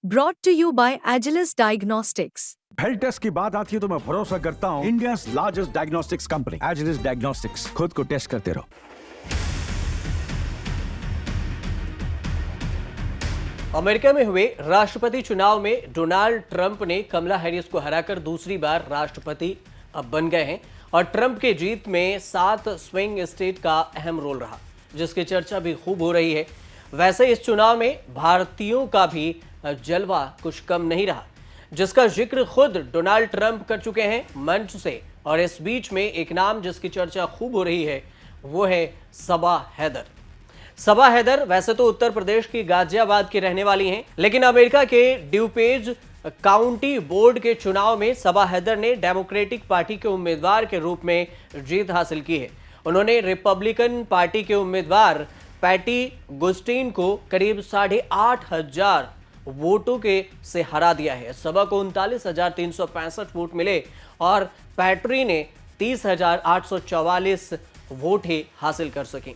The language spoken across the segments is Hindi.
Brought to you by Agilus Diagnostics. Health test की बात आती है तो मैं भरोसा करता हूँ India's largest diagnostics company Agilus diagnostics. खुद को टेस्ट करते रहो। अमेरिका में हुए राष्ट्रपति चुनाव में डोनाल्ड ट्रंप ने कमला हैरिस को हराकर दूसरी बार राष्ट्रपति अब बन गए हैं और ट्रंप के जीत में 7 स्विंग स्टेट का अहम रोल रहा, जिसकी चर्चा भी खूब हो रही है। वैसे इस चुनाव में भारतीयों का भी जलवा कुछ कम नहीं रहा, जिसका जिक्र खुद डोनाल्ड ट्रंप कर चुके हैं मंच से। और इस बीच में एक नाम जिसकी चर्चा खूब हो रही है वो है सबा हैदर। सबा हैदर वैसे तो उत्तर प्रदेश की गाजियाबाद की रहने वाली हैं, लेकिन अमेरिका के ड्यूपेज काउंटी बोर्ड के चुनाव में सबा हैदर ने डेमोक्रेटिक पार्टी के उम्मीदवार के रूप में जीत हासिल की है। उन्होंने रिपब्लिकन पार्टी के उम्मीदवार पैटी गुस्टीन को करीब 8,500 वोटों के से हरा दिया है। सबा को 39,365 वोट मिले और पैट्री ने 30,844 वोट ही हासिल कर सकी।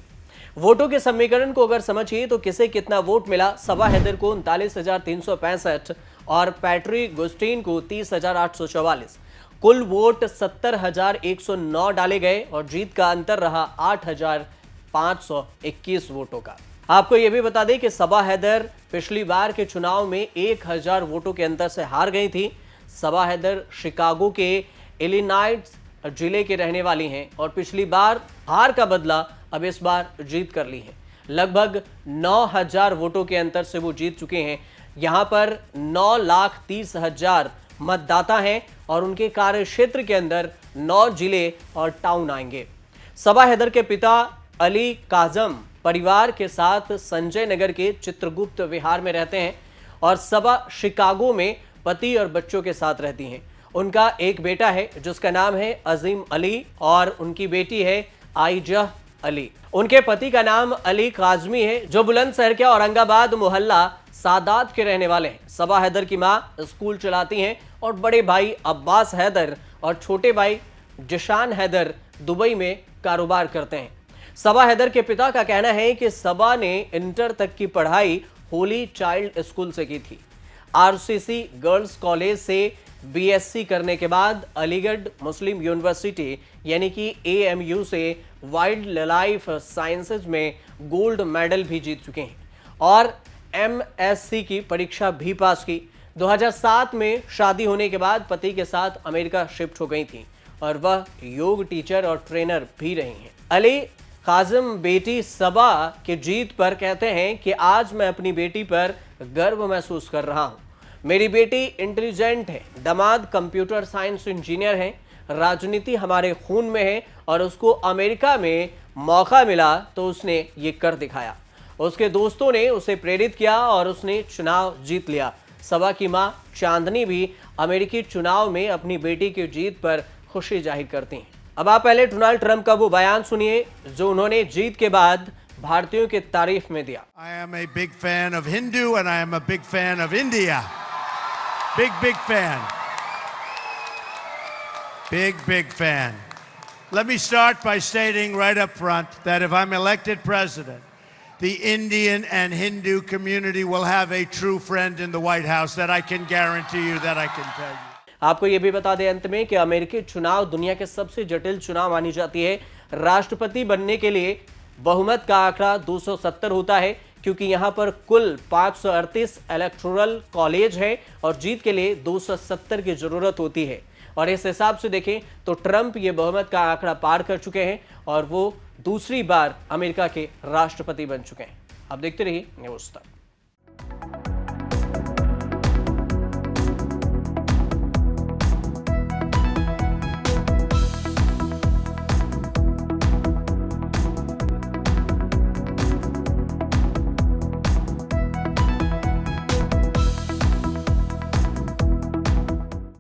वोटों के समीकरण को अगर समझिए तो किसे कितना वोट मिला। सबा हैदर को 39,365 और पैट्री गुस्टीन को 30,844। कुल वोट 70,109 डाले गए और जीत का अंतर रहा 8,521 वोटों का। आपको यह भी बता दें कि सबा हैदर पिछली बार के चुनाव में 1,000 वोटों के अंतर से हार गई थी। सबा हैदर शिकागो के इलिनॉइस जिले के रहने वाली हैं और पिछली बार हार का बदला अब इस बार जीत कर ली है। लगभग 9,000 वोटों के अंतर से वो जीत चुके हैं। यहां पर 9,30,000 मतदाता हैं और उनके कार्य क्षेत्र के अंदर 9 जिले और टाउन आएंगे। सबा हैदर के पिता अली काजम परिवार के साथ संजय नगर के चित्रगुप्त विहार में रहते हैं और सबा शिकागो में पति और बच्चों के साथ रहती हैं। उनका एक बेटा है जिसका नाम है अजीम अली और उनकी बेटी है आइजह अली। उनके पति का नाम अली काजमी है जो बुलंदशहर के औरंगाबाद मोहल्ला सादात के रहने वाले हैं। सबा हैदर की मां स्कूल चलाती हैं और बड़े भाई अब्बास हैदर और छोटे भाई जिशान हैदर दुबई में कारोबार करते हैं। सबा हैदर के पिता का कहना है कि सबा ने इंटर तक की पढ़ाई होली चाइल्ड स्कूल से की थी। आरसीसी गर्ल्स कॉलेज से बीएससी करने के बाद अलीगढ़ मुस्लिम यूनिवर्सिटी यानी कि एएमयू से वाइल्ड लाइफ साइंसेज में गोल्ड मेडल भी जीत चुके हैं और एमएससी की परीक्षा भी पास की। 2007 में शादी होने के बाद पति के साथ अमेरिका शिफ्ट हो गई थी और वह योग टीचर और ट्रेनर भी रही हैं। अली काजम बेटी सबा की जीत पर कहते हैं कि आज मैं अपनी बेटी पर गर्व महसूस कर रहा हूं। मेरी बेटी इंटेलिजेंट है, दामाद कंप्यूटर साइंस इंजीनियर हैं, राजनीति हमारे खून में है और उसको अमेरिका में मौका मिला तो उसने ये कर दिखाया। उसके दोस्तों ने उसे प्रेरित किया और उसने चुनाव जीत लिया। सबा की मां चांदनी भी अमेरिकी चुनाव में अपनी बेटी की जीत पर खुशी जाहिर करती हैं। अब आप पहले डोनाल्ड ट्रंप का वो बयान सुनिए जो उन्होंने जीत के बाद भारतीयों की तारीफ में दिया। I am a big fan of Hindu and I am a big fan of India. Big fan. Big fan. Let me start by stating right up front that if I'm elected president, the Indian and Hindu community will have a true friend in the White House. That I can guarantee you, that I can tell you. आपको यह भी बता दें अंत में कि अमेरिकी चुनाव दुनिया के सबसे जटिल चुनाव मानी जाती है। राष्ट्रपति बनने के लिए बहुमत का आंकड़ा 270 होता है क्योंकि यहां पर कुल 538 इलेक्टोरल कॉलेज है और जीत के लिए 270 की जरूरत होती है। और इस हिसाब से देखें तो ट्रंप ये बहुमत का आंकड़ा पार कर चुके हैं और वो दूसरी बार अमेरिका के राष्ट्रपति बन चुके हैं। अब देखते रहिए न्यूज़ तक।